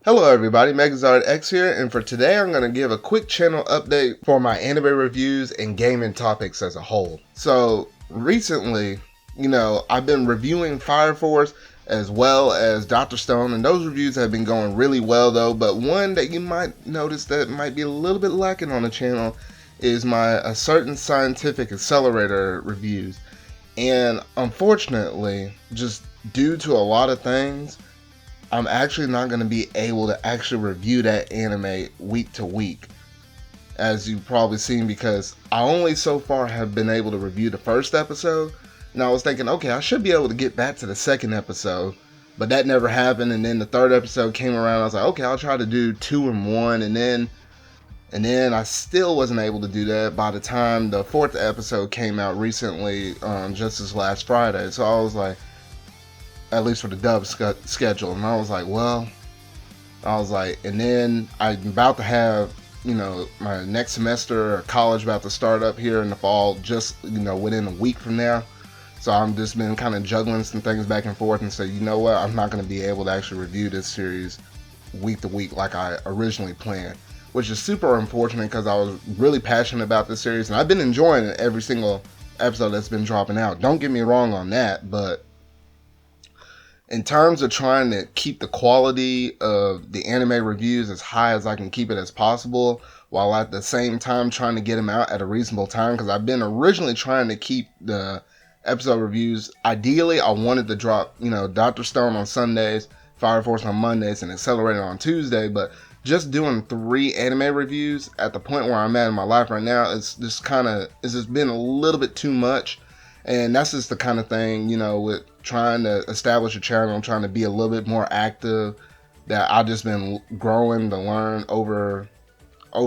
Hello everybody, Megazard X here, and for today I'm going to give a quick channel update for my anime reviews and gaming topics as a whole. So recently, I've been reviewing Fire Force as well as Dr. Stone, and those reviews have been going really well though, but one that you might notice that might be a little bit lacking on the channel is my A Certain Scientific Accelerator reviews. And unfortunately, just due to a lot of things, I'm actually not going to be able to actually review that anime week to week, as you've probably seen, because I only so far have been able to review the first episode. And I was thinking, okay, I should be able to get back to the second episode, but that never happened. And then the third episode came around. I was like, okay, I'll try to do 2 in 1, and then I still wasn't able to do that by the time the 4th episode came out recently, just this last Friday. So I was like, at least for the dub schedule, and I was like, and then I'm about to have, my next semester of college about to start up here in the fall, just, within a week from now. So I'm just been kind of juggling some things back and forth and say, you know what, I'm not going to be able to actually review this series week to week like I originally planned, which is super unfortunate because I was really passionate about this series, and I've been enjoying every single episode that's been dropping out. Don't get me wrong on that, but in terms of trying to keep the quality of the anime reviews as high as I can keep it as possible, while at the same time trying to get them out at a reasonable time, because I've been originally trying to keep the episode reviews. Ideally, I wanted to drop, Dr. Stone on Sundays, Fire Force on Mondays, and Accelerator on Tuesday, but just doing 3 anime reviews at the point where I'm at in my life right now, it's just been a little bit too much. And that's just the kind of thing, with trying to establish a channel and trying to be a little bit more active, that I've just been growing to learn over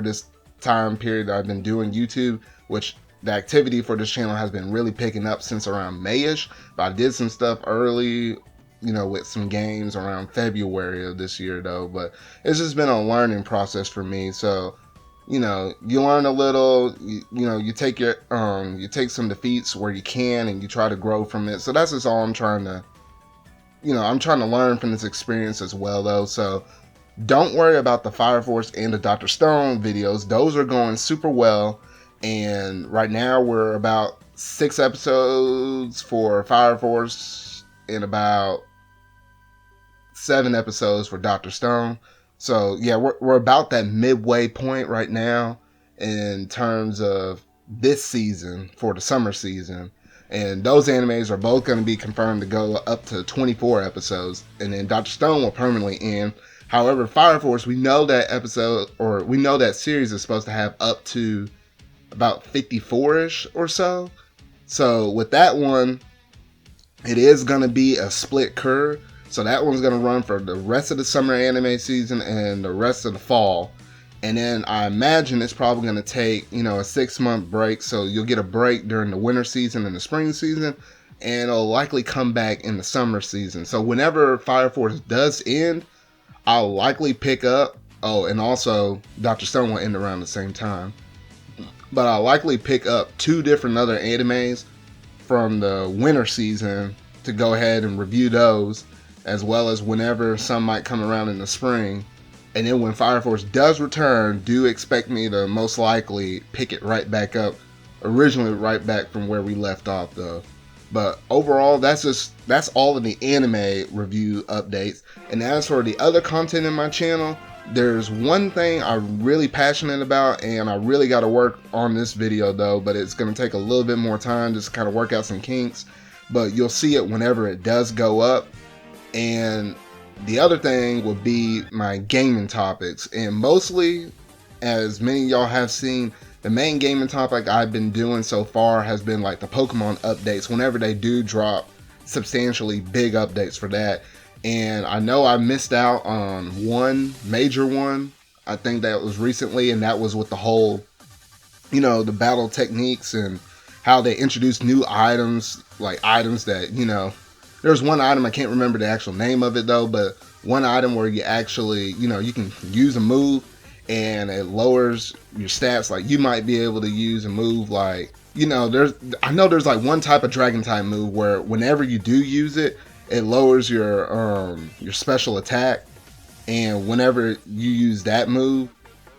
this time period that I've been doing YouTube, which the activity for this channel has been really picking up since around May-ish. But I did some stuff early, with some games around February of this year though. But it's just been a learning process for me. So, you learn a little, you take some defeats where you can, and you try to grow from it. So that's just all I'm trying to, I'm trying to learn from this experience as well though. So don't worry about the Fire Force and the Dr. Stone videos. Those are going super well. And right now we're about 6 episodes for Fire Force and about 7 episodes for Dr. Stone. So yeah, we're about that midway point right now in terms of this season for the summer season. And those animes are both going to be confirmed to go up to 24 episodes. And then Dr. Stone will permanently end. However, Fire Force, we know that series is supposed to have up to about 54-ish or so. So with that one, it is going to be a split curve. So that one's going to run for the rest of the summer anime season and the rest of the fall. And then I imagine it's probably going to take, a 6-month break. So you'll get a break during the winter season and the spring season. And it'll likely come back in the summer season. So whenever Fire Force does end, I'll likely pick up. Oh, and also Dr. Stone will end around the same time. But I'll likely pick up 2 different other animes from the winter season to go ahead and review those, as well as whenever some might come around in the spring. And then when Fire Force does return, do expect me to most likely pick it right back up, originally right back from where we left off though. But overall, that's all of the anime review updates. And as for the other content in my channel, there's one thing I'm really passionate about, and I really got to work on this video though, but it's going to take a little bit more time just to kind of work out some kinks. But you'll see it whenever it does go up. And the other thing would be my gaming topics. And mostly, as many of y'all have seen, the main gaming topic I've been doing so far has been like the Pokemon updates, whenever they do drop substantially big updates for that. And I know I missed out on one major one. I think that was recently, and that was with the whole, the battle techniques and how they introduced new items, like items that, there's one item, I can't remember the actual name of it though, but one item where you actually, you can use a move and it lowers your stats. Like you might be able to use a move like, I know there's like one type of dragon type move where whenever you do use it, it lowers your special attack And whenever you use that move,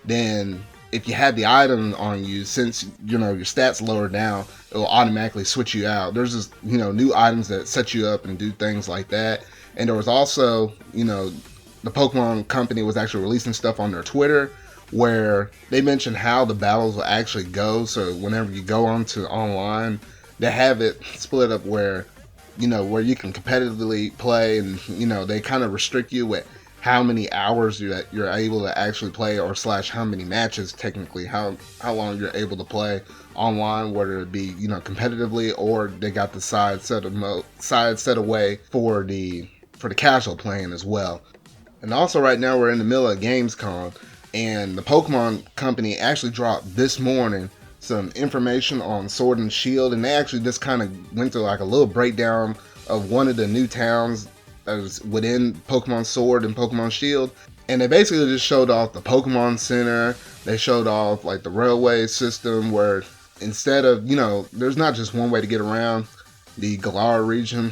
then if you had the item on you, since your stats lower down, it will automatically switch you out. There's just new items that set you up and do things like that. And there was also the Pokemon Company was actually releasing stuff on their Twitter where they mentioned how the battles will actually go. So whenever you go onto online, they have it split up where where you can competitively play, and they kind of restrict you with how many hours you're able to actually play, or slash how many matches technically, how long you're able to play online, whether it be competitively, or they got the side set away for the casual playing as well. And also right now we're in the middle of Gamescom, and the Pokemon Company actually dropped this morning some information on Sword and Shield, and they actually just kind of went through like a little breakdown of one of the new towns that was within Pokemon Sword and Pokemon Shield. And they basically just showed off the Pokemon Center. They showed off like the railway system where instead of, there's not just one way to get around the Galar region,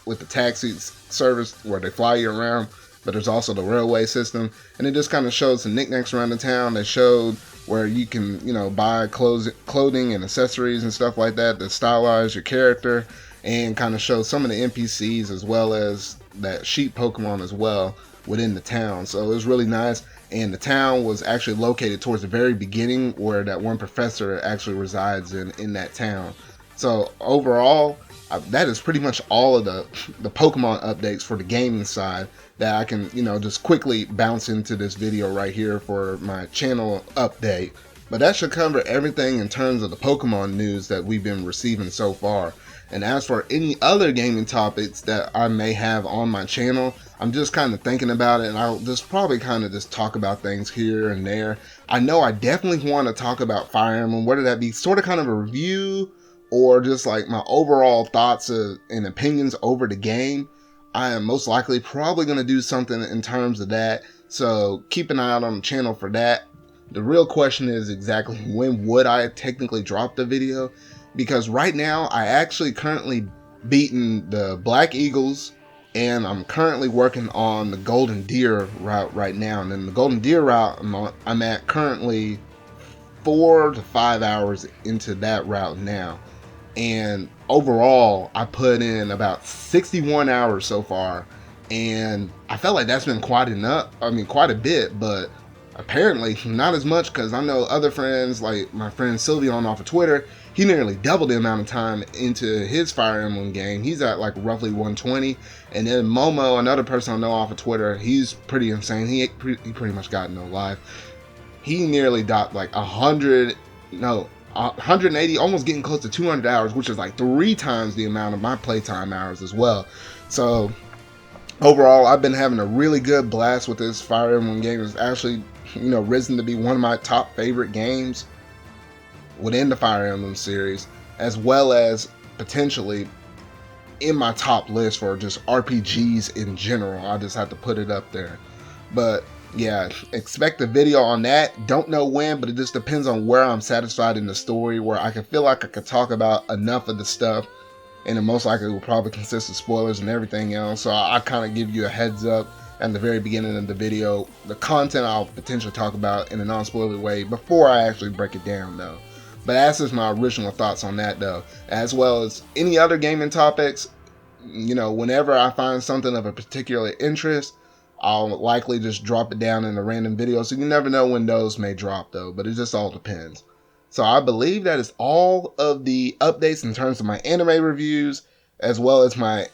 with the taxi service where they fly you around, but there's also the railway system. And it just kind of showed some knickknacks around the town. They showed where you can, buy clothing and accessories and stuff like that to stylize your character, and kind of show some of the NPCs as well as that sheep Pokemon as well within the town. So it was really nice. And the town was actually located towards the very beginning where that one professor actually resides in that town. So overall, that is pretty much all of the Pokemon updates for the gaming side that I can, just quickly bounce into this video right here for my channel update. But that should cover everything in terms of the Pokemon news that we've been receiving so far. And as for any other gaming topics that I may have on my channel, I'm just kind of thinking about it, and I'll just probably kind of just talk about things here and there. I know I definitely want to talk about Fire Emblem, whether that be sort of kind of a review or just like my overall thoughts and opinions over the game. I am most likely probably going to do something in terms of that, so keep an eye out on the channel for that. The real question is exactly when would I technically drop the video, because right now I actually currently beaten the Black Eagles, and I'm currently working on the Golden Deer route right now. And then the Golden Deer route I'm at currently 4 to 5 hours into that route now. And overall, I put in about 61 hours so far, and I felt like that's been quite a bit, but apparently not as much, because I know other friends, like my friend Sylveon off of Twitter, he nearly doubled the amount of time into his Fire Emblem game. He's at like roughly 120, and then Momo, another person I know off of Twitter, he's pretty insane. He pretty much got no life. He nearly got like 180, almost getting close to 200 hours, which is like 3 times the amount of my playtime hours as well. So overall, I've been having a really good blast with this Fire Emblem game. It's actually, risen to be one of my top favorite games within the Fire Emblem series, as well as potentially in my top list for just RPGs in general. I just have to put it up there. But yeah, expect a video on that. Don't know when, but it just depends on where I'm satisfied in the story, where I can feel like I could talk about enough of the stuff, and it most likely will probably consist of spoilers and everything else. So I kind of give you a heads up at the very beginning of the video, the content I'll potentially talk about in a non-spoiler way before I actually break it down though. But that's just my original thoughts on that though, as well as any other gaming topics. Whenever I find something of a particular interest, I'll likely just drop it down in a random video, so you never know when those may drop though, but it just all depends. So I believe that is all of the updates in terms of my anime reviews, as well as my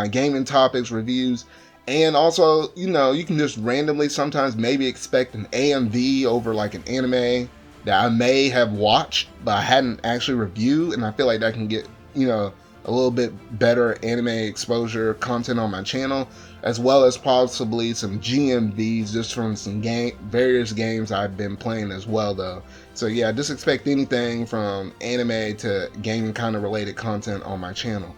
gaming topics reviews. And also, you can just randomly sometimes maybe expect an AMV over like an anime that I may have watched but I hadn't actually reviewed, and I feel like that can get a little bit better anime exposure content on my channel, as well as possibly some GMVs just from some various games I've been playing as well though. So yeah, just expect anything from anime to gaming kind of related content on my channel.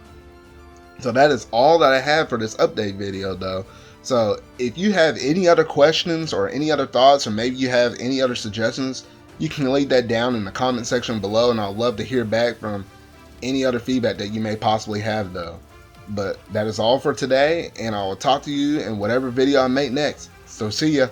So that is all that I have for this update video though. So if you have any other questions or any other thoughts, or maybe you have any other suggestions, you can leave that down in the comment section below, and I'd love to hear back from any other feedback that you may possibly have though. But that is all for today, and I will talk to you in whatever video I make next. So see ya.